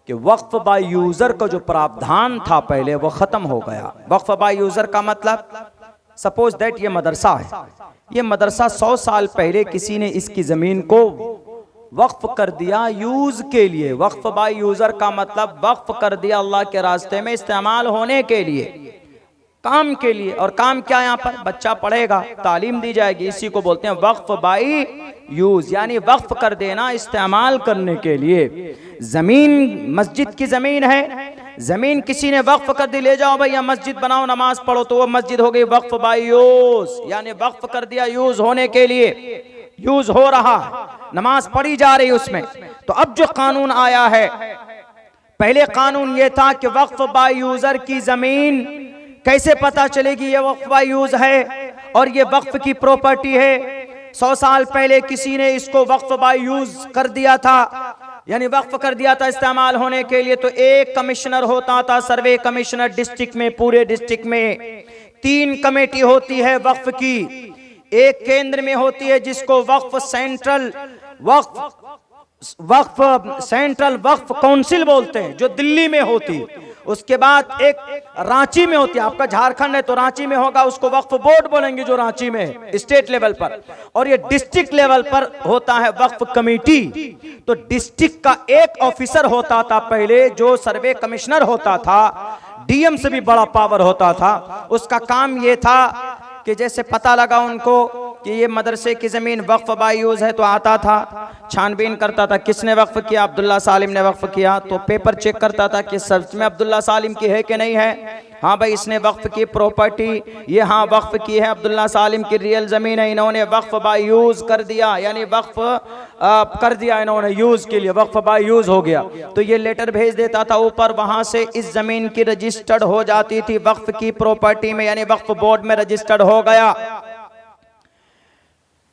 कि वक्फ by user का जो प्रावधान था पहले वो खत्म हो गया। वक्फ बाय यूजर का मतलब, सपोज दैट ये मदरसा है, ये मदरसा 100 साल पहले किसी ने इसकी जमीन को वक्फ कर दिया यूज के लिए। वक्फ बाय यूजर का मतलब वक्फ कर दिया अल्लाह के रास्ते में इस्तेमाल होने के लिए, काम के लिए। और काम क्या, यहाँ पर बच्चा पढ़ेगा, तालीम दी जाएगी, इसी को बोलते हैं वक्फ बाय यूज, यानी वक्फ कर देना इस्तेमाल करने के लिए। जमीन, मस्जिद की जमीन है, जमीन किसी ने वक्फ कर दी, ले जाओ भैया मस्जिद बनाओ, नमाज पढ़ो, तो वो मस्जिद हो गई वक्फ बाय यूज, यानी वक्फ कर दिया यूज होने के लिए, यूज हो रहा है, नमाज पढ़ी जा रही उसमें। तो अब जो कानून आया है, पहले कानून ये था कि वक्फ बाय यूजर की जमीन कैसे पता चलेगी ये वक्फ बाय यूज है और ये वक्फ की प्रॉपर्टी है। 100 साल पहले किसी ने इसको वक्फ बाय यूज कर दिया था, यानी वक्फ कर दिया था इस्तेमाल होने के लिए। तो एक कमिश्नर होता था, सर्वे कमिश्नर डिस्ट्रिक्ट में, पूरे डिस्ट्रिक्ट में 3 कमेटी होती है वक्फ की। एक केंद्र में होती है जिसको वक्फ सेंट्रल वक्फ काउंसिल बोलते हैं, जो दिल्ली में होती है। उसके बाद एक रांची में होती है, आपका झारखंड है तो रांची में होगा, उसको वक्फ बोर्ड बोलेंगे जो रांची में है, स्टेट लेवल पर। और ये डिस्ट्रिक्ट लेवल पर होता है वक्फ कमेटी। तो डिस्ट्रिक्ट का एक ऑफिसर होता था पहले, जो सर्वे कमिश्नर होता था, डीएम से भी बड़ा पावर होता था। उसका काम ये था कि जैसे पता लगा उनको कि ये मदरसे की जमीन वक्फ बाय यूज है, तो आता था, छानबीन करता था किसने वक्फ किया, अब्दुल्ला सालिम ने वक्फ किया। तो पेपर चेक करता था कि सच में अब्दुल्ला सालिम की है कि नहीं है। हाँ भाई इसने वक्फ की प्रॉपर्टी, ये हाँ वक्फ की है, अब्दुल्ला सालिम की रियल जमीन है, इन्होंने वक्फ बाय यूज कर दिया, यानी वक्फ कर दिया इन्होंने यूज के लिए, वक्फ बाय यूज हो गया। तो ये लेटर भेज देता था ऊपर, वहां से इस जमीन की रजिस्टर्ड हो जाती थी वक्फ की प्रॉपर्टी में, यानी वक्फ बोर्ड में रजिस्टर्ड हो गया।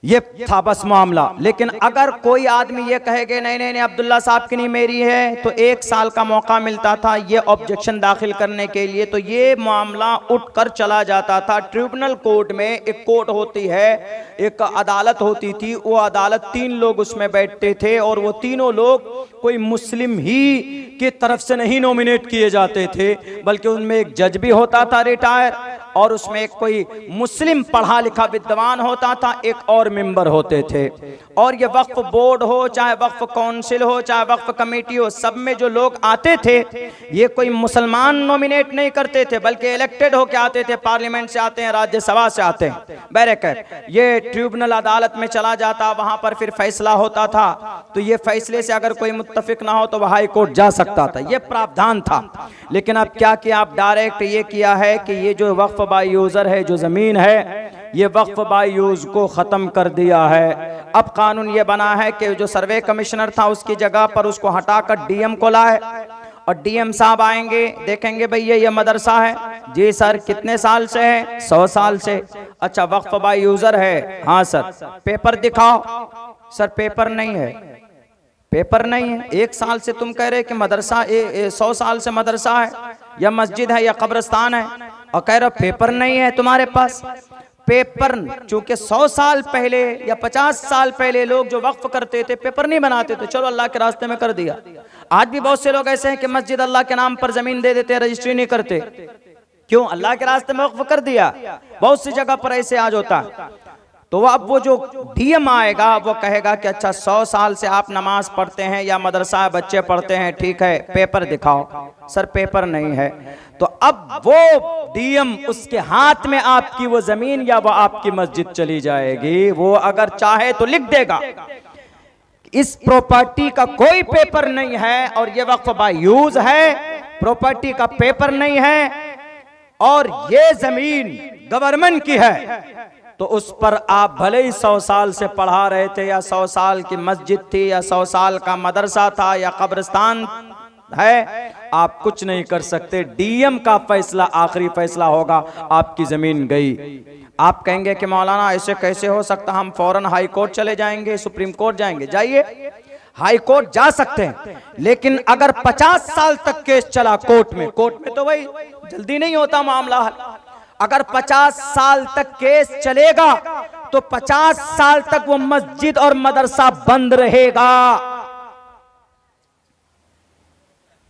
ये था बस मामला। लेकिन अगर कोई आदमी ये कहेगा नहीं नहीं नहीं अब्दुल्ला साहब की नहीं मेरी है, तो 1 साल का मौका मिलता था ये ऑब्जेक्शन दाखिल करने के लिए। तो ये मामला उठकर चला जाता था ट्रिब्यूनल कोर्ट में। एक कोर्ट होती है, एक अदालत होती थी, वो अदालत 3 लोग उसमें बैठते थे, और वो तीनों लोग कोई मुस्लिम ही की तरफ से नहीं नॉमिनेट किए जाते थे, बल्कि उनमें एक जज भी होता था रिटायर, और उसमें एक कोई मुस्लिम पढ़ा लिखा विद्वान होता था, एक और मेंबर होते थे। और ये वक्फ बोर्ड हो, चाहे वक्फ काउंसिल हो, चाहे वक्फ कमेटी हो, सब में जो लोग आते थे ये कोई मुसलमान नॉमिनेट नहीं करते थे, बल्कि इलेक्टेड होके आते थे, पार्लियामेंट से आते हैं, राज्यसभा से आते हैं। बैरकर ये ट्रिब्यूनल अदालत में चला जाता, वहां पर फिर फैसला होता था। तो ये फैसले से अगर कोई मुत्तफिक ना हो तो वह हाई कोर्ट जा सकता था, ये प्रावधान था। लेकिन अब क्या किया, आप डायरेक्ट ये किया है कि ये जो वक्फ बाय यूजर है, जो जमीन है, ये वक्फ बाय यूज को खत्म कर दिया है। अब कानून ये बना है कि जो सर्वे कमिश्नर था उसकी जगह पर उसको हटाकर डीएम को लाए, और डीएम साहब आएंगे, देखेंगे भैया ये मदरसा है, जी सर कितने साल से है, 100 साल से। अच्छा वक्फ बाय यूजर है, हाँ सर, पेपर दिखाओ, सर पेपर नहीं है, पेपर नहीं है। 1 साल से तुम कह रहे कि मदरसा 100 साल से मदरसा है, या मस्जिद है, या कब्रिस्तान है, और कह रहे पेपर नहीं है तुम्हारे पास। पेपर चूंकि 100 साल पहले या 50 साल पहले लोग जो वक्फ करते थे पेपर नहीं बनाते थे, चलो अल्लाह के रास्ते में कर दिया। आज भी बहुत से लोग ऐसे हैं कि मस्जिद अल्लाह के नाम पर जमीन दे देते हैं, रजिस्ट्री नहीं करते। क्यों? अल्लाह के रास्ते में वक्फ कर दिया। बहुत सी जगह पर ऐसे आज होता है। तो अब वो जो डीएम आएगा वो कहेगा कि अच्छा 100 साल से आप नमाज पढ़ते हैं या मदरसा बच्चे पढ़ते हैं, ठीक है, पेपर दिखाओ। सर पेपर नहीं है। तो अब वो डीएम, उसके हाथ में आपकी वो जमीन या वो आपकी मस्जिद चली जाएगी। वो अगर चाहे तो लिख देगा इस प्रॉपर्टी का कोई पेपर नहीं है और ये वक्फ बाय यूज है, प्रॉपर्टी का पेपर नहीं है, और ये जमीन गवर्नमेंट की है, तो उस पर आप भले ही 100 साल से पढ़ा रहे थे, या 100 साल की मस्जिद थी, या 100 साल का मदरसा था, या कब्रिस्तान है, आप कुछ नहीं कर सकते। डीएम का फैसला आखिरी फैसला होगा, आपकी जमीन गई। आप कहेंगे कि मौलाना ऐसे कैसे हो सकता, हम फौरन हाई कोर्ट चले जाएंगे, सुप्रीम कोर्ट जाएंगे। जाइए, हाई कोर्ट जा सकते हैं, लेकिन अगर 50 साल तक केस चला कोर्ट में तो भाई जल्दी नहीं होता मामला हल। अगर 50 साल तक केस चलेगा तो 50 साल तक वो मस्जिद और मदरसा बंद रहेगा।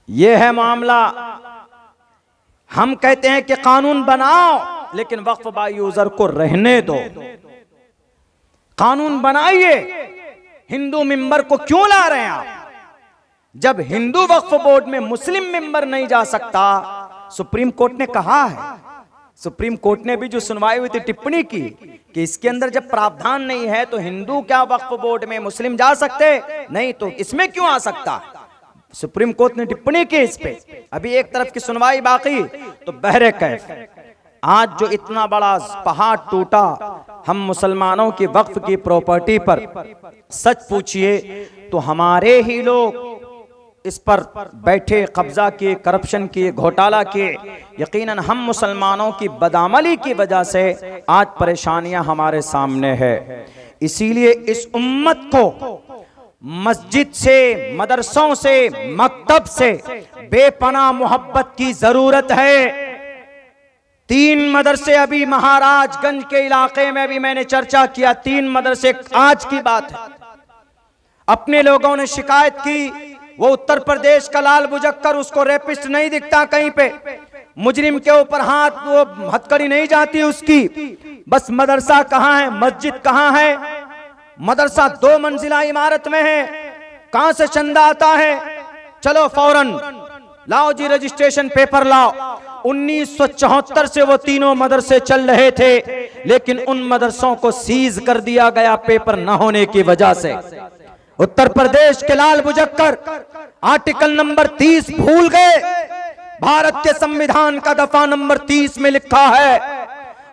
ये है मामला। हम कहते हैं कि कानून बनाओ लेकिन वक्फ बाय यूजर को रहने दो। कानून बनाइए, हिंदू मेंबर को क्यों ला रहे हैं आप? जब हिंदू वक्फ बोर्ड में मुस्लिम मेंबर नहीं जा सकता, सुप्रीम कोर्ट ने कहा है, सुप्रीम कोर्ट ने भी जो सुनवाई हुई थी टिप्पणी की कि इसके अंदर जब प्रावधान नहीं है तो हिंदू क्या वक्फ बोर्ड में मुस्लिम जा सकते नहीं, तो इसमें क्यों आ सकता? सुप्रीम कोर्ट ने टिप्पणी की इस पे। अभी एक तरफ की सुनवाई बाकी, तो बहरे कैफ आज जो इतना बड़ा पहाड़ टूटा हम मुसलमानों की वक्फ की प्रॉपर्टी पर, सच पूछिए तो हमारे ही लोग इस पर बैठे, कब्जा किए, करप्शन किए, घोटाला किए। यकीनन हम मुसलमानों की बदअमली की वजह से आज परेशानियां हमारे सामने है। इसीलिए इस उम्मत को मस्जिद से, मदरसों से, मकतब से बेपनाह मोहब्बत की जरूरत है। 3 मदरसे अभी महाराजगंज के इलाके में, अभी मैंने चर्चा किया, 3 मदरसे, आज की बात है। अपने लोगों ने शिकायत की, वो उत्तर प्रदेश का लाल बुजक्कर, उसको रेपिस्ट नहीं दिखता कहीं पे, मुजरिम के ऊपर हाथ, वो हथकड़ी नहीं जाती उसकी। बस मदरसा कहाँ है, मस्जिद कहाँ है? मदरसा 2 मंजिला इमारत में है, कहां से चंदा आता है? चलो फौरन लाओ जी रजिस्ट्रेशन पेपर लाओ। 1974 से वो तीनों मदरसे चल रहे थे, लेकिन उन मदरसों को सीज कर दिया गया पेपर न होने की वजह से। उत्तर प्रदेश के लाल बुजक्कर आर्टिकल नंबर 30 भूल गए। भारत के संविधान का दफा नंबर 30 में लिखा है,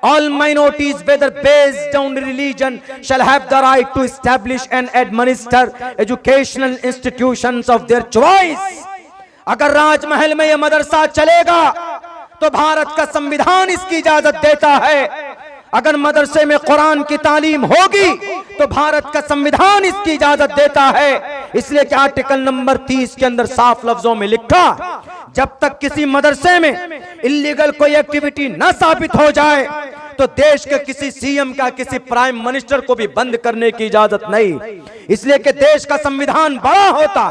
all minorities whether based on religion shall have the right to establish and administer educational institutions of their choice. अगर राजमहल में यह मदरसा चलेगा तो भारत का संविधान इसकी इजाजत देता है। अगर मदरसे में कुरान की तालीम होगी तो भारत का संविधान इसकी इजाजत देता है। इसलिए कि आर्टिकल नंबर 30 के अंदर साफ लफ्जों में लिखा, जब तक किसी मदरसे में इल्लीगल कोई एक्टिविटी न साबित हो जाए तो देश के किसी सीएम का, किसी प्राइम मिनिस्टर को भी बंद करने की इजाजत नहीं। इसलिए कि देश का संविधान बड़ा होता,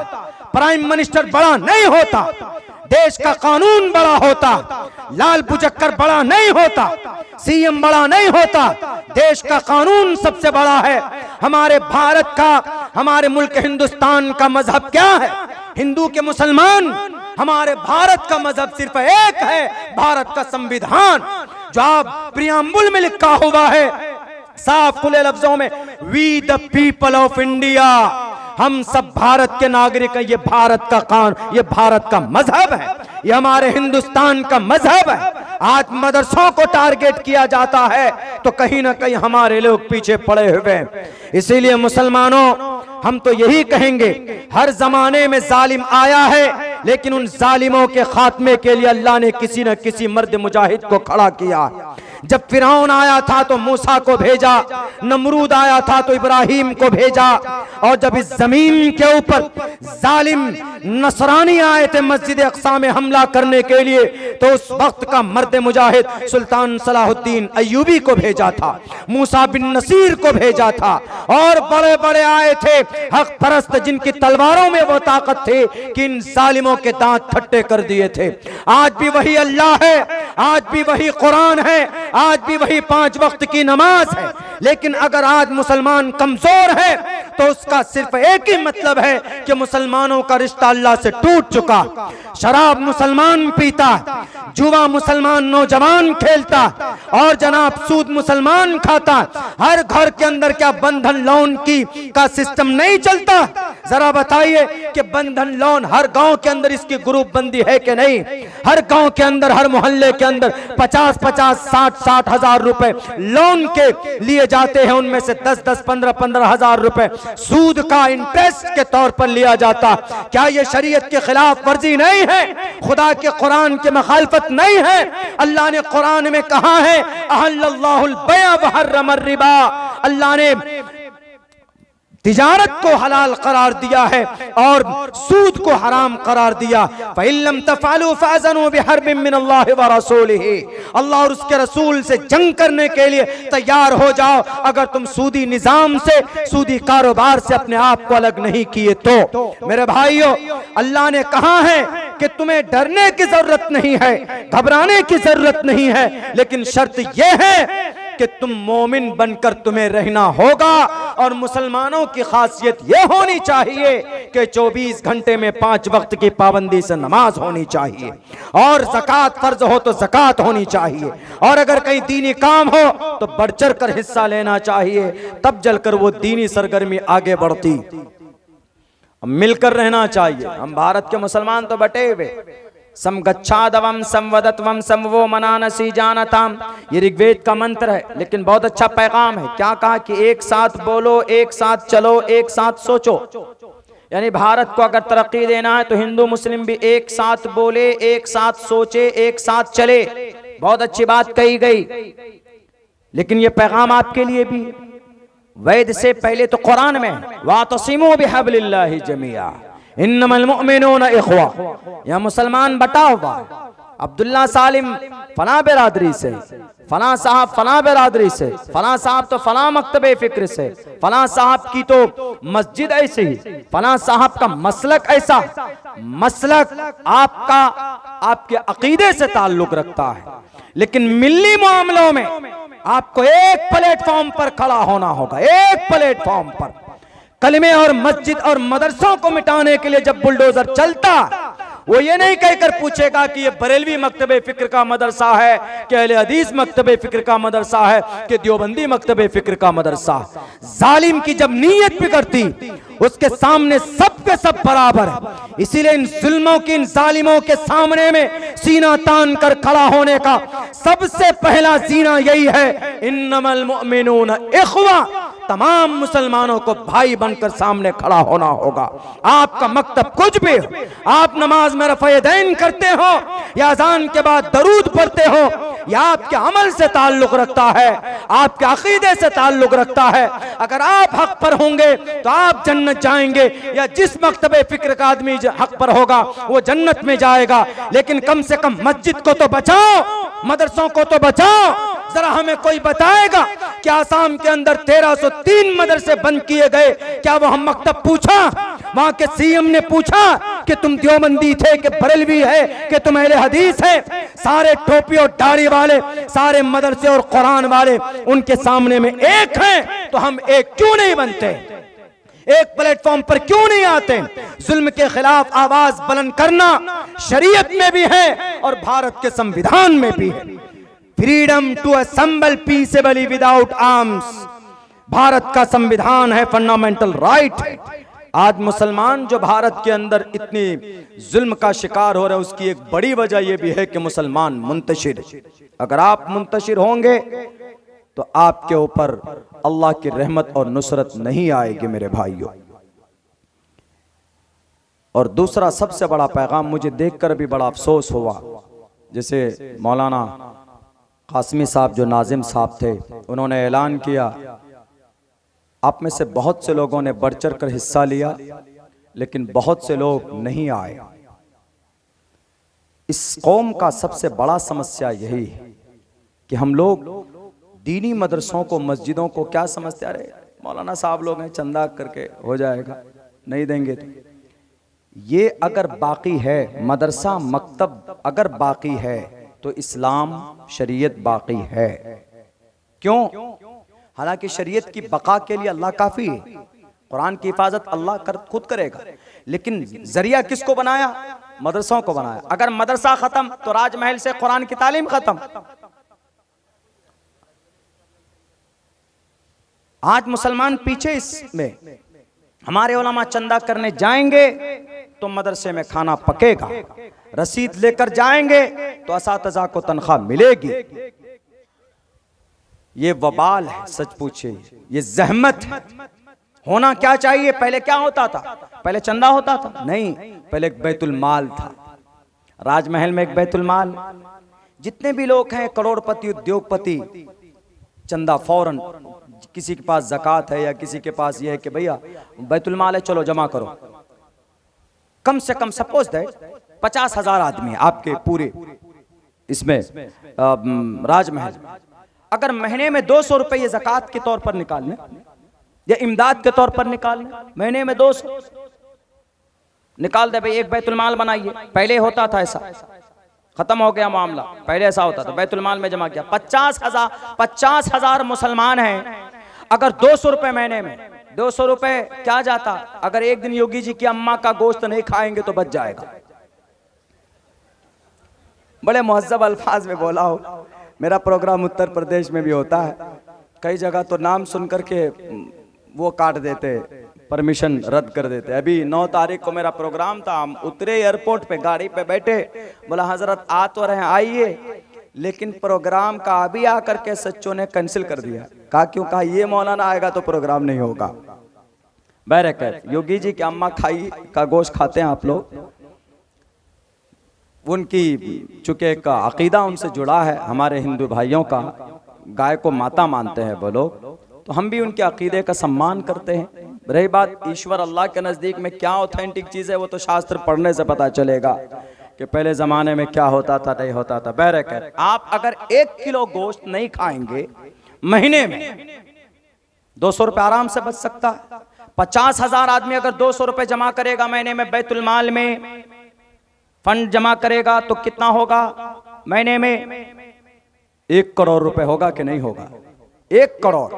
प्राइम मिनिस्टर बड़ा नहीं होता, देश का कानून बड़ा होता, लाल बुजक्कर बड़ा नहीं होता, सीएम बड़ा नहीं होता, देश का कानून सबसे बड़ा है। हमारे भारत का, हमारे मुल्क हिंदुस्तान का मजहब क्या है? हिंदू के मुसलमान। हमारे भारत का मजहब सिर्फ एक है, भारत का संविधान, जो आप प्रियम्बुल में लिखा हुआ है साफ खुले लफ्जों में, we the people of India, हम सब भारत के नागरिक हैं। ये भारत का कानून, ये भारत का मजहब है, ये हमारे हिंदुस्तान का मजहब है। आज मदरसों को टारगेट किया जाता है तो कहीं ना कहीं हमारे लोग पीछे पड़े हुए हैं। इसीलिए मुसलमानों, हम तो यही कहेंगे, हर जमाने में जालिम आया है, लेकिन उन जालिमों के खात्मे के लिए अल्लाह ने किसी न किसी मर्द मुजाहिद को खड़ा किया। जब फिरौन आया था तो मूसा को भेजा, नमरूद आया था तो इब्राहिम को भेजा, और जब इस जमीन के ऊपर जालिम नसरानी आए थे मस्जिद अक्सा में हमला करने के लिए, तो उस वक्त का मर्द मुजाहिद सुल्तान सलाहुद्दीन अय्यूबी को भेजा था, मूसा बिन नसीर को भेजा था, और बड़े बड़े आए थे हक परस्त जिनकी तलवारों में वो ताकत थी कि इन जालिमों के दांत खट्टे कर दिए थे। आज भी वही अल्लाह है, आज भी वही कुरान है, आज भी वही 5 वक्त की नमाज है। लेकिन अगर आज मुसलमान कमजोर है तो उसका सिर्फ एक ही मतलब है कि मुसलमानों का रिश्ता अल्लाह से टूट चुका। शराब मुसलमान पीता, जुआ मुसलमान नौजवान खेलता, और जनाब सूद मुसलमान खाता। हर घर के अंदर क्या बंधन लोन की का सिस्टम नहीं चलता? जरा बताइए कि बंधन लोन हर गांव के अंदर इसकी ग्रुप बंदी है कि नहीं? हर गांव के अंदर, हर मोहल्ले के अंदर 50-50, 60-60 हजार रुपए लोन के लिए जाते हैं, उनमें से 10-10, 15-15 हजार रुपए सूद का इंटरेस्ट के तौर पर लिया जाता। क्या यह शरीयत के खिलाफ वर्जी नहीं है? खुदा के कुरान के मुखालफत नहीं है? अल्लाह ने कुरान में कहा है, अहल्लल्लाहुल बैअ व हर्रमर रिबा, अल्लाह ने तिजारत को हलाल करार दिया है और सूद को हराम करार दिया। फ़इल्लम तफ़अलू फ़अज़नू बिहर्बिम मिनल्लाहि व रसूलिही, अल्लाह और उसके रसूल से जंग करने के लिए तैयार हो जाओ अगर तुम सूदी निजाम से, सूदी कारोबार से अपने आप को अलग नहीं किए तो। मेरे भाइयों, अल्लाह ने कहा है कि तुम्हें डरने की जरूरत नहीं है, घबराने की जरूरत नहीं है, लेकिन शर्त यह है कि तुम मोमिन बनकर तुम्हें रहना होगा। और मुसलमानों की खासियत यह होनी चाहिए कि 24 घंटे में 5 वक्त की पाबंदी से नमाज होनी चाहिए, और ज़कात फर्ज हो तो ज़कात होनी चाहिए, और अगर कहीं दीनी काम हो तो बढ़ चढ़ कर हिस्सा लेना चाहिए, तब जलकर वो दीनी सरगर्मी आगे बढ़ती। मिलकर रहना चाहिए। हम भारत के मुसलमान तो बटे हुए, समगच्छादवम संवदत्वम समवो मनानसी जानताम, ये ऋग्वेद का मंत्र है, लेकिन बहुत अच्छा पैगाम है। क्या कहा कि एक साथ बोलो, एक साथ चलो, एक साथ सोचो। यानी भारत को अगर तरक्की देना है तो हिंदू मुस्लिम भी एक साथ बोले, एक साथ सोचे, एक साथ चले। बहुत अच्छी बात कही गई, लेकिन ये पैगाम आपके लिए भी। वैद से पहले तो कुरान में वातसिमू बिहब्लिल्लाहि जमीआ इन्नमल मुमिनूना इख्वा, यह मुसलमान बटा हुआ। अब्दुल्ला सालिम फला बिरादरी से, फला साहब फला बिरादरी से, फला साहब तो फला मकतबे फिक्र से, फला साहब की तो मस्जिद ऐसी, फला साहब का मसलक ऐसा। मसलक आपका आपके अकीदे से ताल्लुक रखता है, लेकिन मिल्ली मामलों में आपको एक प्लेटफॉर्म पर खड़ा होना होगा। एक प्लेटफॉर्म पर कलमे और मस्जिद और मदरसों को मिटाने के लिए जब बुलडोजर चलता, वो ये नहीं कहकर पूछेगा कि ये बरेलवी मकतबे फिक्र का मदरसा है, कि अहले हदीस मकतबे फिक्र का मदरसा है, कि देवबंदी मकतबे फिक्र का मदरसा। जालिम की जब नीयत बिगड़ती, उसके सामने सब के सब बराबर है। इसीलिए इन जुल्मों की, इन जालिमों के सामने में सीना तान कर खड़ा होने का सबसे पहला जीना यही है, इन्नमल मुमिनून इख्वा, तमाम मुसलमानों को भाई बनकर सामने खड़ा होना होगा। आपका मकतब कुछ भी हो, आप नमाज में रफ़-ए-दैन करते हो या अज़ान के बाद दरूद पढ़ते हो, या आपके अमल से ताल्लुक रखता है, आपके अकीदे से ताल्लुक रखता है। अगर आप हक पर होंगे तो आप जन्नत जाएंगे, या जिस मकतबे फिक्र का आदमी हक पर होगा वो जन्नत में जाएगा। लेकिन कम से कम मस्जिद को तो बचाओ, मदरसों को तो बचाओ। जरा हमें कोई बताएगा कि आसाम के अंदर 1303 मदरसे बंद किए गए, क्या वो हम मकतब पूछा? वहां के सीएम ने पूछा कि तुम देवबंदी थे कि बरेलवी है कि तुम अहले हदीस है? सारे टोपी और दाढ़ी वाले, सारे मदरसे और कुरान वाले उनके सामने में एक हैं, तो हम एक क्यों नहीं बनते? एक प्लेटफॉर्म पर क्यों नहीं आते? जुल्म के खिलाफ आवाज बुलंद करना शरीयत में भी है और भारत के संविधान में भी है। Freedom to assemble peacefully without arms Bharat का संविधान है, फंडामेंटल राइट है। आज मुसलमान जो भारत के अंदर इतनी जुल्म का शिकार हो रहे हैं, उसकी एक बड़ी वजह यह भी है कि मुसलमान मुंतशिर। अगर आप मुंतशिर होंगे तो आपके ऊपर अल्लाह की रहमत और नुसरत नहीं आएगी मेरे भाइयों। और दूसरा सबसे बड़ा पैगाम मुझे देखकर भी बड़ा अफसोस हुआ, जैसे मौलाना कासमी साहब जो नाजिम साहब थे, उन्होंने ऐलान किया, आप में से बहुत से लोगों ने बढ़ चढ़ कर हिस्सा लिया, लेकिन बहुत से लोग नहीं आए। इस कौम का सबसे बड़ा समस्या यही है कि हम लोग दीनी मदरसों को, मस्जिदों को क्या समझते, अरे मौलाना साहब लोग हैं, चंदा करके हो जाएगा, नहीं देंगे तो। ये अगर बाकी है, मदरसा मकतब अगर बाकी है तो इस्लाम शरीयत बाकी है। क्यों? हालांकि शरीयत की बका के लिए अल्लाह काफी है, कुरान की हिफाजत अल्लाह खुद करेगा, लेकिन जरिया किसको बनाया? मदरसों को बनाया। अगर मदरसा खत्म तो राजमहल से कुरान की तालीम खत्म। आज मुसलमान पीछे इसमें, हमारे उलमा चंदा करने जाएंगे तो मदरसे में खाना पकेगा, रसीद लेकर जाएंगे तो असातिज़ा को तनख्वाह मिलेगी। ये वबाल है, सच पूछे ये जहमत है। होना क्या चाहिए? पहले क्या होता था? पहले चंदा होता था? नहीं, पहले एक बैतुल माल था। राजमहल में एक बैतुल माल, जितने भी लोग हैं करोड़पति, उद्योगपति, चंदा फौरन, किसी के पास ज़कात है या किसी के पास ये है कि भैया बैतुल माल है, चलो जमा करो। कम से कम सपोज दैट 50,000 आदमी आपके पूरे इसमें राजमहल, अगर महीने में 200 रुपये ज़कात के तौर पर निकालने या इमदाद के तौर पर निकालने, महीने में 200, निकाल दे भाई, एक बैतुल माल बनाइए। पहले होता था ऐसा, खत्म हो गया मामला। पहले ऐसा होता था, बैतुल माल में जमा किया। 50,000 मुसलमान हैं, अगर 200 रुपए महीने में, 200 रुपए क्या जाता? अगर एक दिन योगी जी की अम्मा का गोश्त नहीं खाएंगे तो बच जाएगा। बड़े मुहज्जब अल्फाज में बोला हो। मेरा प्रोग्राम उत्तर प्रदेश में भी होता है, कई जगह तो नाम सुन करके वो काट देते, परमिशन रद्द कर देते। अभी 9 तारीख को मेरा प्रोग्राम था, हम उतरे एयरपोर्ट पे, गाड़ी पे बैठे, बोला हजरत आ तो रहे आइए, लेकिन प्रोग्राम का अभी आकर के सच्चों ने कैंसिल कर दिया। कहा क्यों? कहा ये मौलाना आएगा तो प्रोग्राम नहीं होगा। बहरकैफ योगी जी की अम्मा खाई का गोश्त खाते हैं आप लोग, उनकी चूंकि एक अकीदा उनसे जुड़ा है, हमारे हिंदू भाइयों का, गाय को माता मानते हैं वो लोग, तो हम भी उनके अकीदे का सम्मान करते हैं। रही बात ईश्वर अल्लाह के नज़दीक में क्या ऑथेंटिक चीज़ है, वो तो शास्त्र पढ़ने से पता चलेगा कि पहले ज़माने में क्या होता था नहीं होता था। बहरकैफ आप अगर 1 किलो गोश्त नहीं खाएंगे महीने में, 200 रुपये आराम से बच सकता है। 50,000 आदमी अगर 200 रुपये जमा करेगा महीने में, बैतुल माल में फंड जमा करेगा, तो कितना होगा महीने में? 1 करोड़ रुपए होगा कि नहीं होगा? 1 करोड़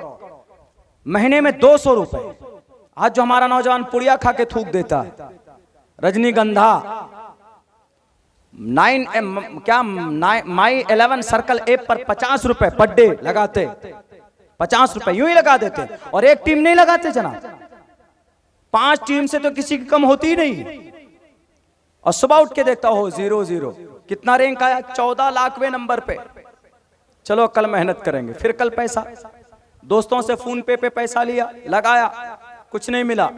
महीने में 200 रुपए। आज जो हमारा नौजवान पुड़िया खा के थूक देता है, रजनीगंधा माई 11 सर्कल ऐप पर 50 रुपए पर डे लगाते, 50 रुपए यूं ही लगा देते, और एक टीम नहीं लगाते जनाब, 5 टीम से तो किसी की कम होती ही नहीं। और सुबह उठ के देखता हो 0-0, कितना रैंक आया? 14 लाखवें नंबर पे। चलो कल मेहनत करेंगे, फिर कल पैसा, दोस्तों से फोन पे पैसा लिया, लगाया, कुछ नहीं मिला।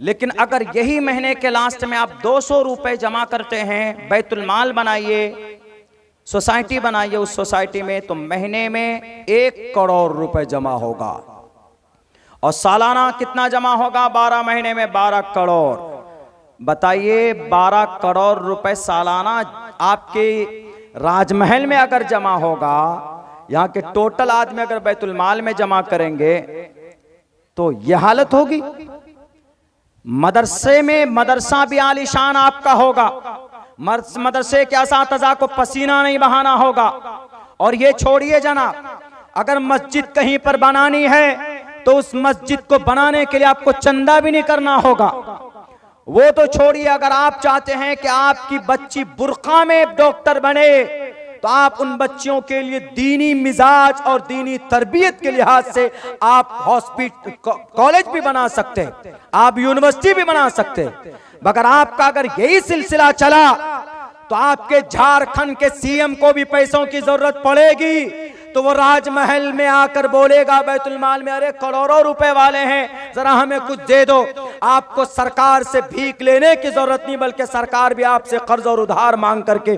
लेकिन अगर यही महीने के लास्ट में आप 200 रुपए जमा करते हैं, बैतुल माल बनाइए, सोसाइटी बनाइए, उस सोसाइटी में तो महीने में 1 करोड़ रुपए जमा होगा। और सालाना कितना जमा होगा? 12 महीने में 12 करोड़। बताइए 12 करोड़ रुपए सालाना आपके राजमहल में अगर जमा होगा, यहाँ के टोटल आदमी अगर बैतुल माल में जमा करेंगे तो यह हालत होगी। मदरसे में, मदरसा भी आलीशान आपका होगा, मदरसे के असातिज़ा को पसीना नहीं बहाना होगा। और ये छोड़िए जनाब, अगर मस्जिद कहीं पर बनानी है तो उस मस्जिद को बनाने के लिए आपको चंदा भी नहीं करना होगा। वो तो छोड़िए, अगर आप चाहते हैं कि आपकी बच्ची बुर्का में डॉक्टर बने, तो आप उन बच्चियों के लिए दीनी मिजाज और दीनी तरबियत के लिहाज से आप हॉस्पिटल, कॉलेज भी बना सकते हैं, आप यूनिवर्सिटी भी बना सकते हैं। मगर आपका अगर यही सिलसिला चला तो आपके झारखंड के सीएम को भी पैसों की जरूरत पड़ेगी, तो वो राजमहल में आकर बोलेगा बैतुल माल में, अरे करोड़ों रुपए वाले हैं, जरा हमें कुछ दे दो। आपको सरकार से भीख लेने की जरूरत नहीं, बल्कि सरकार भी आपसे कर्ज और उधार मांग करके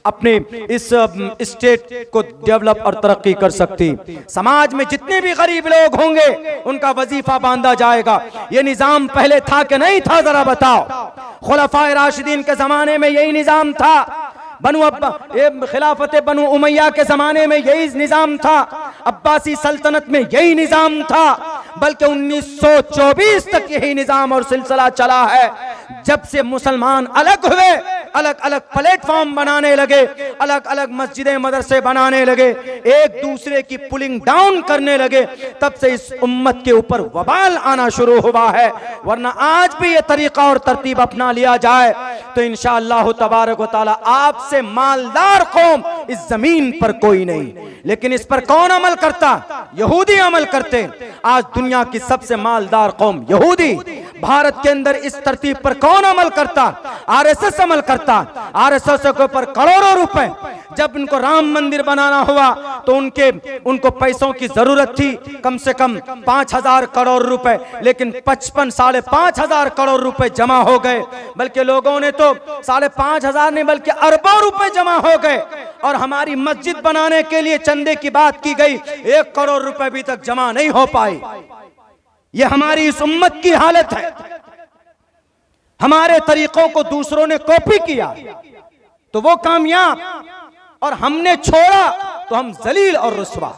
अपने इस स्टेट को डेवलप और तरक्की कर सकती। समाज में जितने भी गरीब लोग होंगे उनका वजीफा बांधा जाएगा। ये निजाम पहले था कि नहीं था, जरा बताओ। खुलफाए राशिदीन के जमाने में यही निजाम था, खिलाफत बनु उमैया के जमाने में यही निजाम था, अब्बासी सल्तनत में यही निजाम था, बल्कि 1924 तक यही निजाम और सिलसिला चला है। जब से मुसलमान अलग हुए, अलग अलग प्लेटफॉर्म बनाने लगे, अलग अलग मस्जिदें मदरसे बनाने लगे, एक दूसरे की पुलिंग डाउन करने लगे, तब से इस उम्मत के ऊपर वबाल आना शुरू हुआ है। वरना आज भी ये तरीका और तरतीब अपना लिया जाए तो इंशाअल्लाह तबारक व तआला आपसे मालदार कौम इस जमीन पर कोई नहीं। लेकिन इस पर कौन अमल करता? यहूदी अमल करते। आज दुनिया की सबसे मालदार कौम यहूदी। भारत के अंदर इस तरतीब पर कौन अमल करता? आरएसएस अमल करता। आरएसएस के ऊपर करोड़ों रुपए, जब उनको राम मंदिर बनाना हुआ तो उनको पैसों की जरूरत थी, कम से कम 5,000 करोड़ रुपए, लेकिन 5,500 करोड़ रुपए जमा हो गए। बल्कि लोगों ने तो 5,500 नहीं बल्कि अरबों रुपए जमा हो गए। और हमारी मस्जिद बनाने के लिए चंदे की बात की गई, 1 करोड़ रुपए अभी तक जमा नहीं हो पाई। यह हमारी इस उम्मत की हालत है। हमारे तरीकों को दूसरों ने कॉपी किया तो वो कामयाब, और हमने छोड़ा तो हम जलील और रुस्वा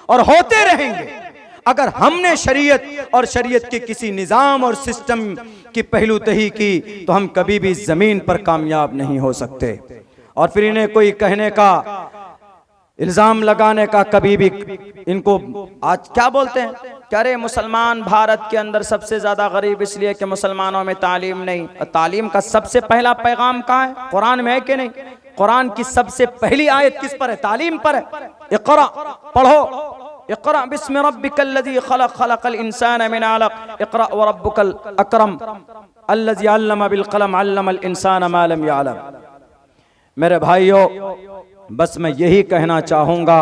और होते रहेंगे। अगर हमने शरीयत और शरीयत के किसी निज़ाम और सिस्टम की पहलूतही की तो हम कभी भी ज़मीन पर कामयाब नहीं हो सकते। और फिर इन्हें कोई कहने का, इल्ज़ाम लगाने का, कभी भी इनको आज क्या बोलते हैं, कह रहे मुसलमान भारत के अंदर सबसे ज़्यादा गरीब इसलिए कि मुसलमानों में तालीम नहीं। तालीम का सबसे पहला पैगाम कहाँ है? कुरान में है कि नहीं? कुरान की सबसे पहली आयत किस पर है? तालीम पर है। इक़रा, पढ़ो, इक़रा बिस्मि रब्बिकल्लज़ी खलक़, खलक़ल इंसान मिन अलक़, इक़रा व रब्बुकल अकरम अल्लज़ी अल्लम बिल क़लम, अल्लमल इंसान मा लम यअलम। मेरे भाइयों, बस मैं यही कहना चाहूँगा,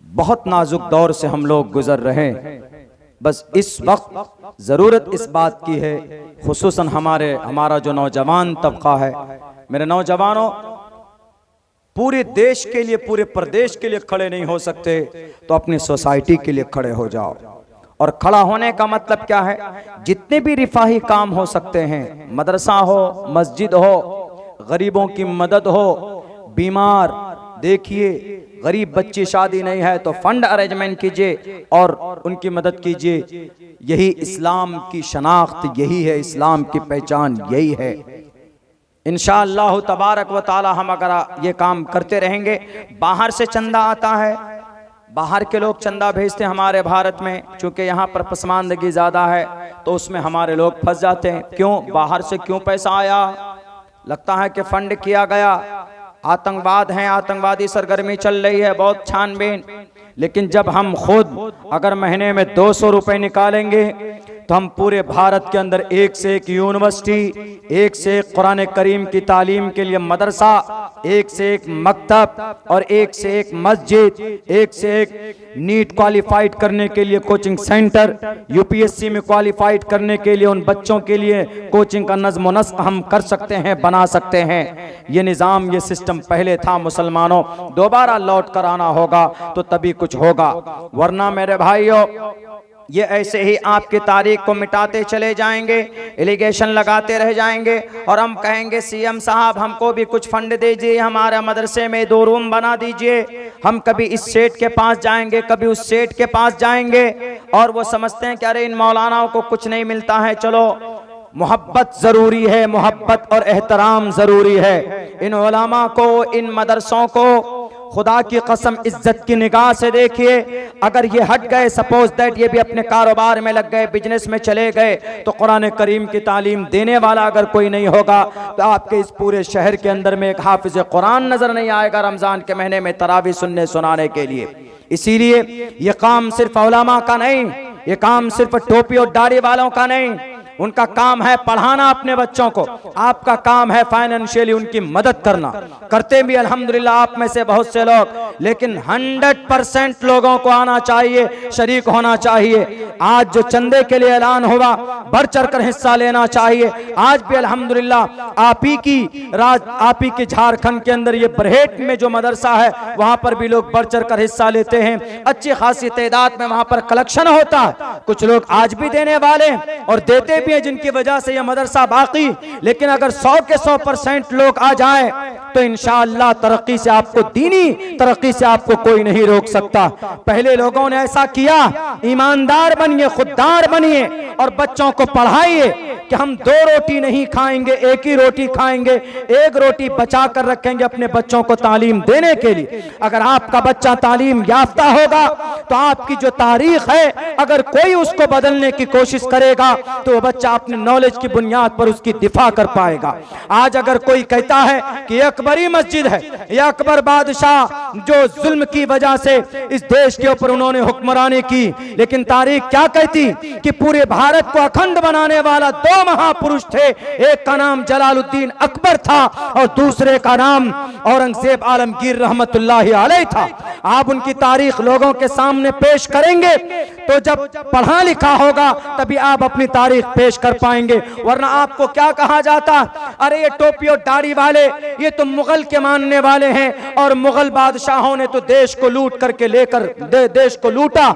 बहुत नाजुक दौर से हम लोग गुजर रहे हैं। बस इस वक्त ज़रूरत इस बात की है, खुसूसन हमारा जो नौजवान तबका है, मेरे नौजवानों, पूरे देश के लिए, पूरे प्रदेश के लिए खड़े नहीं हो सकते तो अपनी सोसाइटी के लिए खड़े हो जाओ। और खड़ा होने का मतलब क्या है? जितने भी रिफाही काम हो सकते हैं, मदरसा हो, मस्जिद हो, गरीबों की मदद हो, बीमार, देखिए गरीब बच्ची शादी नहीं है तो फंड अरेंजमेंट कीजिए और उनकी मदद कीजिए। यही इस्लाम की शनाख्त, यही है इस्लाम की पहचान, यही है। इंशाअल्लाह तबारक व ताला हम अगर ये काम करते रहेंगे। बाहर से चंदा आता है, बाहर के लोग चंदा भेजते हैं हमारे भारत में, चूँकि यहाँ पर पसमानदगी ज़्यादा है तो उसमें हमारे लोग फंस जाते हैं। क्यों? बाहर से क्यों पैसा आया? लगता है कि फंड किया गया, आतंकवाद है, आतंकवादी सरगर्मी चल रही है, बहुत छानबीन। लेकिन जब हम खुद अगर महीने में 200 रुपए निकालेंगे तो हम पूरे भारत के अंदर एक से एक यूनिवर्सिटी, एक से एक कुरान करीम की तालीम के लिए मदरसा, एक से एक मकतब और एक से एक मस्जिद, एक से एक नीट क्वालिफाइड करने के लिए कोचिंग सेंटर, यूपीएससी में क्वालिफाइड करने के लिए उन बच्चों के लिए कोचिंग का नज़्म व नस्क हम कर सकते हैं, बना सकते हैं। ये निज़ाम, ये सिस्टम पहले था। मुसलमानों, दोबारा लौट कर आना होगा तो तभी कुछ होगा, वरना मेरे भाइयों ये ऐसे ही आपकी तारीख को मिटाते चले जाएंगे, एलिगेशन लगाते रह जाएंगे और हम कहेंगे सीएम साहब हमको भी कुछ फंड दीजिए, हमारे मदरसे में 2 रूम बना दीजिए। हम कभी इस सेठ के पास जाएंगे, कभी उस सेठ के पास जाएंगे और वो समझते हैं कि अरे इन मौलानाओं को कुछ नहीं मिलता है। चलो, मोहब्बत जरूरी है, मोहब्बत और एहतराम जरूरी है। इन उलमा को, इन मदरसों को खुदा की कसम इज्जत की निगाह से देखिए। अगर ये हट गए, सपोज दैट ये भी अपने कारोबार में लग गए, बिजनेस में चले गए, तो कुरान करीम की तालीम देने वाला अगर कोई नहीं होगा तो आपके इस पूरे शहर के अंदर में एक हाफिज कुरान नजर नहीं आएगा रमजान के महीने में तरावी सुनाने के लिए। इसीलिए ये काम सिर्फ उलमा का नहीं, ये काम सिर्फ टोपी और दाढ़ी वालों का नहीं। उनका काम है पढ़ाना अपने बच्चों को, आपका काम है फाइनेंशियली उनकी मदद करना। करते भी अल्हम्दुलिल्लाह आप में से बहुत से लोग, लेकिन 100% लोगों को आना चाहिए, शरीक होना चाहिए। आज जो चंदे के लिए ऐलान हुआ, बढ़ चढ़कर हिस्सा लेना चाहिए। आज भी अल्हम्दुलिल्लाह आप ही की झारखंड के अंदर ये बरहेट में जो मदरसा है वहां पर भी लोग बढ़ चढ़कर हिस्सा लेते हैं। अच्छी खासी तादाद में वहां पर कलेक्शन होता है। कुछ लोग आज भी देने वाले और देते भी हैं, जिनकी वजह से यह मदरसा बाकी। लेकिन अगर 100 के 100% लोग आ जाएं तो इंशाअल्लाह तरक्की से आपको, दीनी तरक्की से आपको कोई नहीं रोक सकता। पहले लोगों ने ऐसा किया। ईमानदार बनिए, खुददार बनिए और बच्चों को पढ़ाइए कि हम 2 रोटी नहीं खाएंगे, 1 ही रोटी खाएंगे, 1 रोटी बचा कर रखेंगे अपने बच्चों को तालीम देने के लिए। अगर आपका बच्चा तालीम याफ्ता होगा तो आपकी जो तारीख है, अगर कोई उसको बदलने की कोशिश करेगा तो वह बच्चा अपने नॉलेज की बुनियाद पर उसकी दिफा कर पाएगा। आज अगर कोई कहता है कि अकबरी मस्जिद है, यह अकबर बादशाह जो जुल्म की वजह से इस देश के ऊपर उन्होंने हुक्मरानी की, लेकिन तारीख क्या कहती कि पूरे भारत को अखंड बनाने वाला 2 महापुरुष थे। एक का नाम जलालुद्दीन अकबर था और दूसरे का नाम औरंगजेब आलमगीर रहमतुल्लाहि अलैह था। आप उनकी तारीख लोगों के सामने पेश करेंगे तो जब पढ़ा लिखा होगा तभी आप अपनी तारीख पेश कर पाएंगे, वरना आपको क्या कहा जाता, अरे ये टोपी और दाढ़ी वाले ये तो मुगल के मानने वाले हैं और मुगल बादशाहों ने तो देश को लूट करके लेकर देश को लूटा।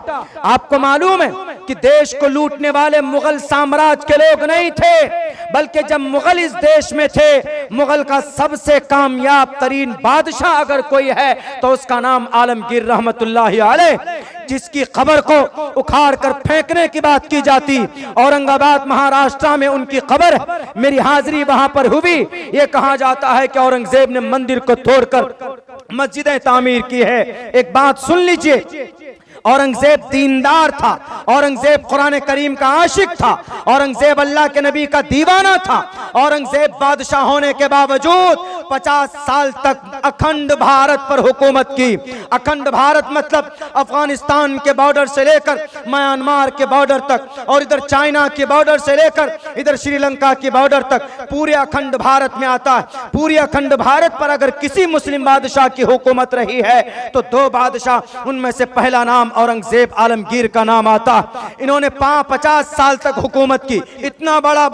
आपको मालूम है कि देश को लूटने वाले मुगल साम्राज्य के लोग नहीं थे, बल्कि जब मुगल इस देश में थे, मुगल का सबसे कामयाब तरीन बादशाह अगर कोई है तो उसका नाम आलमगीर रहमतुल्लाहि अलैह। जिसकी खबर को उखाड़ कर फेंकने की बात की जाती। औरंगाबाद महाराष्ट्र में उनकी खबर है, मेरी हाजिरी वहां पर हुई। ये कहा जाता है कि औरंगजेब ने मंदिर को तोड़कर मस्जिदें तामीर की है। एक बात सुन लीजिए, औरंगजेब दीनदार था, औरंगजेब कुरान करीम का आशिक था, औरंगजेब अल्लाह के नबी का दीवाना था। औरंगजेब बादशाह होने के बावजूद 50 साल तक अखंड भारत पर हुकूमत की। अखंड भारत मतलब अफगानिस्तान के बॉर्डर से लेकर म्यांमार के बॉर्डर तक और इधर चाइना के बॉर्डर से लेकर इधर श्रीलंका के बॉर्डर तक पूरे अखंड भारत में आता है। पूरे अखंड भारत पर अगर किसी मुस्लिम बादशाह की हुकूमत रही है तो 2 बादशाह, उनमें से पहला नाम औरंगजेब आलमगीर का नाम आता। इन्होंने 50 साल तक हुकूमत की। इतना बड़ा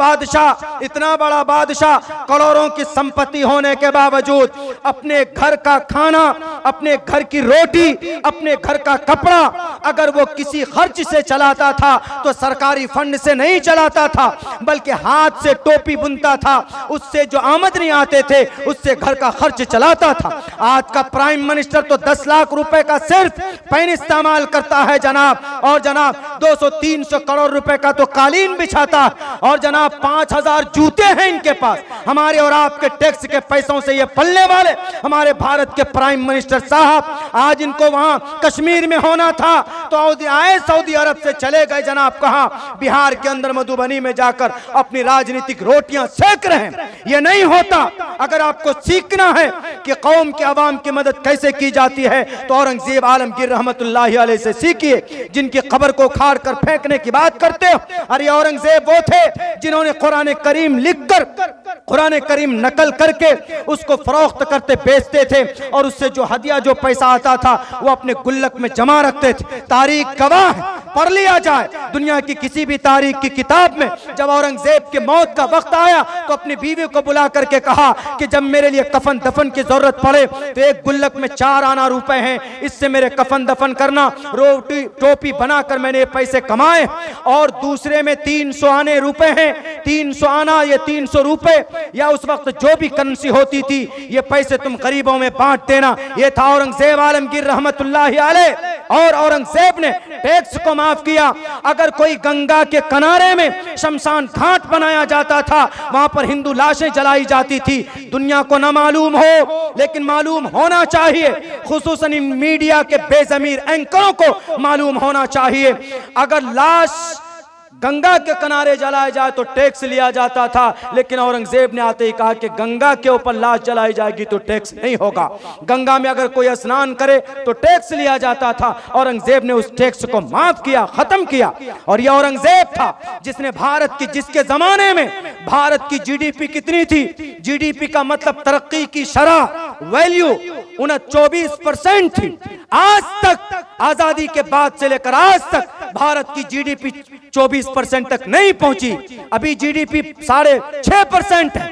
बादशाह करोड़ों की संपत्ति होने के बावजूद अपने घर का खाना, अपने घर की रोटी, अपने घर का कपड़ा अगर वो किसी खर्च से चलाता था तो सरकारी फंड से नहीं चलाता था, बल्कि हाथ से टोपी बुनता था, उससे जो आमदनी आते थे उससे घर का खर्च चलाता था। आज का प्राइम मिनिस्टर तो 10 लाख रुपए का सिर्फ पेन इस्तेमाल करता है जनाब, और जनाब 200-300 करोड़ रुपए का तो कालीन बिछाता, और जनाब 5000 जूते हैं इनके पास। हमारे और आपके टैक्स के पैसों से ये पलने वाले हमारे भारत के प्राइम मिनिस्टर साहब, आज इनको वहां कश्मीर में होना था तो आए सऊदी अरब से चले गए जनाब, कहां? बिहार के अंदर मधुबनी में जाकर अपनी राजनीतिक रोटियां सेक रहे हैं। ये नहीं होता। अगर आपको सीखना है कि कौम के अवाम की मदद कैसे की जाती है तो औरंगजेब आलमगीर रहमतुल्लाहि अलैह से सीखिए, जिनकी खबर को उखाड़ कर फेंकने की बात करते हो। अरे औरंगजेब वो थे जिन्होंने कुरान करीम लिखकर, कुरान करीम नकल करके उसको फरोख्त करते बेचते थे, और उससे जो हदिया, जो पैसा आता था वो अपने गुल्लक में जमा रखते थे। तारीख गवाह है, पढ़ लिया जाए दुनिया की किसी भी तारीख की किताब में। जब औरंगजेब के मौत का वक्त आया तो अपनी बीवी को बुला करके कहा कि जब मेरे लिए कफन दफन की जरूरत पड़े तो एक गुल्लक में 4 आना रुपए हैं, इससे मेरे कफन दफन करना। रोटी टोपी बनाकर मैंने पैसे कमाए, और दूसरे में 300 आने रुपए हैं। 300 आना, ये 300 रुपए या उस वक्त जो भी करेंसी होती थी, ये पैसे तुम गरीबों में बांट देना। ये था औरंगजेब आलमगीर रहमतुल्लाहि अलैह। और औरंगजेब ने टैक्स को माफ किया। अगर कोई गंगा के किनारे में शमशान घाट बनाया जाता था, वहां पर हिंदू लाशें जलाई जाती थी। दुनिया को ना मालूम हो, लेकिन मालूम होना चाहिए, खुसूसन इन मीडिया के बेजमीर एंकरों को मालूम होना चाहिए। अगर लाश गंगा के किनारे जलाया जाए तो टैक्स लिया जाता था, लेकिन औरंगजेब ने आते ही कहा कि गंगा के ऊपर लाश जलाई जाएगी तो टैक्स नहीं होगा। गंगा में अगर कोई स्नान करे तो टैक्स लिया जाता था। औरंगजेब ने उस टैक्स को माफ किया, खत्म किया। और यह औरंगजेब था जिसने भारत की, जिसके जमाने में भारत की जीडीपी कितनी थी? जीडीपी का मतलब तरक्की की शरह, वैल्यू 24% थी। आज तक, आजादी के बाद से लेकर आज तक भारत की जीडीपी 24% तक नहीं पहुंची। अभी जीडीपी 6.5% है।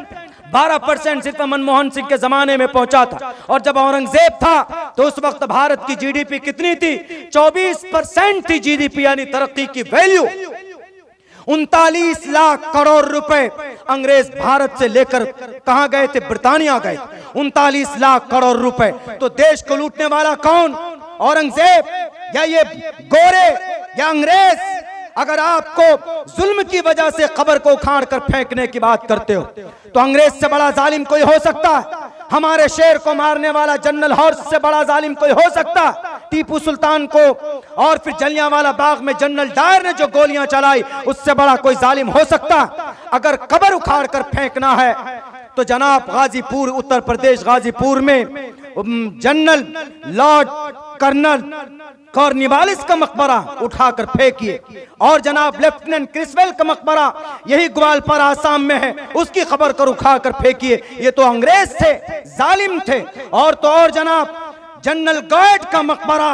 12% सिर्फ मनमोहन सिंह के जमाने में पहुंचा था, और जब औरंगजेब था तो उस वक्त भारत की जीडीपी कितनी थी? 24% थी जीडीपी, यानी तरक्की की वैल्यू। 39 लाख करोड़ रुपए अंग्रेज भारत से लेकर कहां गए थे? ब्रिटानिया गए। 39 लाख करोड़ रुपए। तो देश को लूटने वाला कौन? औरंगजेब या ये गोरे या अंग्रेज? अगर आपको जुल्म की वजह से खबर को उखाड़ कर फेंकने की बात करते हो तो अंग्रेज से बड़ा जालिम कोई हो सकता है? हमारे शेर को मारने वाला जनरल हॉर्स से बड़ा जालिम कोई हो सकता? टीपू सुल्तान को, और फिर जलियांवाला बाग में जनरल डायर ने जो गोलियां चलाई, उससे बड़ा कोई जालिम हो सकता? अगर खबर उखाड़ कर फेंकना है तो जनाब गाजीपुर, उत्तर प्रदेश गाजीपुर में जनरल लॉर्ड कर्नल कॉर्नवालिस का मकबरा उठाकर फेंकिए, और जनाब लेफ्टिनेंट क्रिसवेल का मकबरा यही ग्वालपारा आसाम में है, उसकी खबर कर उठाकर फेंकिए। ये तो अंग्रेज थे, जालिम थे। और तो और जनाब जनरल गार्ड का मकबरा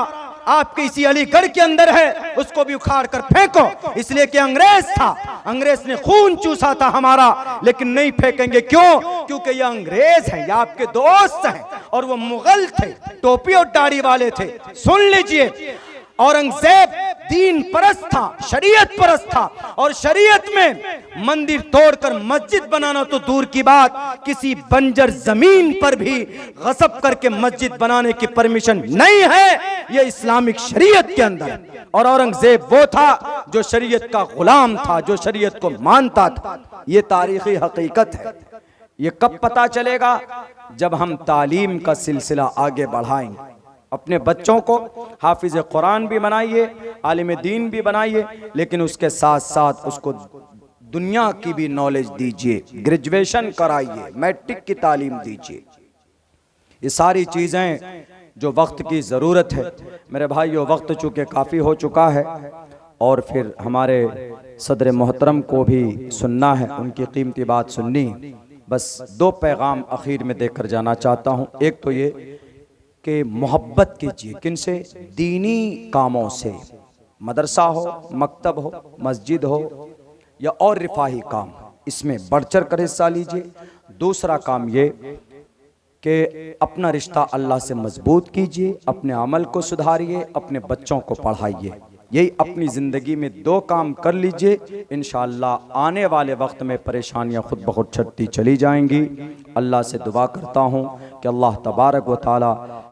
आपके इसी अलीगढ़ के अंदर है, उसको भी उखाड़ कर फेंको, इसलिए कि अंग्रेज था, अंग्रेज ने खून चूसा था हमारा। लेकिन नहीं फेंकेंगे, क्यों? क्योंकि ये अंग्रेज है, ये आपके दोस्त हैं, और वो मुगल थे, टोपी और दाढ़ी वाले थे। सुन लीजिए, औरंगजेब दीन परस्त था, शरीयत परस्त था, और शरीयत में मंदिर तोड़कर मस्जिद बनाना तो दूर की बात, किसी बंजर जमीन पर भी गसब करके मस्जिद बनाने की परमिशन नहीं है, ये इस्लामिक शरीयत के अंदर है। और औरंगजेब वो था जो शरीयत का गुलाम था, जो शरीयत को मानता था। ये तारीखी हकीकत है। ये कब पता चलेगा? जब हम तालीम का सिलसिला आगे बढ़ाएंगे। अपने बच्चों को हाफिज कुरान भी बनाइए, आलिम दीन भी बनाइए, लेकिन उसके साथ साथ उसको दुनिया की भी नॉलेज दीजिए, ग्रेजुएशन कराइए, मैट्रिक की तालीम दीजिए। ये सारी चीज़ें जो वक्त की ज़रूरत है। मेरे भाइयों, वक्त चूँकि काफ़ी हो चुका है और फिर हमारे सदर मोहतरम को भी सुनना है, उनकी कीमती बात सुननी। बस 2 पैगाम आखिर में देकर जाना चाहता हूँ। एक तो ये कि मोहब्बत कीजिए, किनसे? दीनी कामों से, मदरसा हो, मकतब हो, मस्जिद हो या और रिफाही काम, इसमें बढ़ चढ़ कर हिस्सा लीजिए। दूसरा काम ये कि अपना रिश्ता अल्लाह से मजबूत कीजिए, अपने अमल को सुधारिए, अपने बच्चों को पढ़ाइए। यही अपनी ज़िंदगी में 2 काम कर लीजिए, इंशाअल्लाह आने वाले वक्त में परेशानियां खुद ब खुद छटती चली जाएंगी। अल्लाह से दुआ करता हूँ कि अल्लाह तबारक व तआला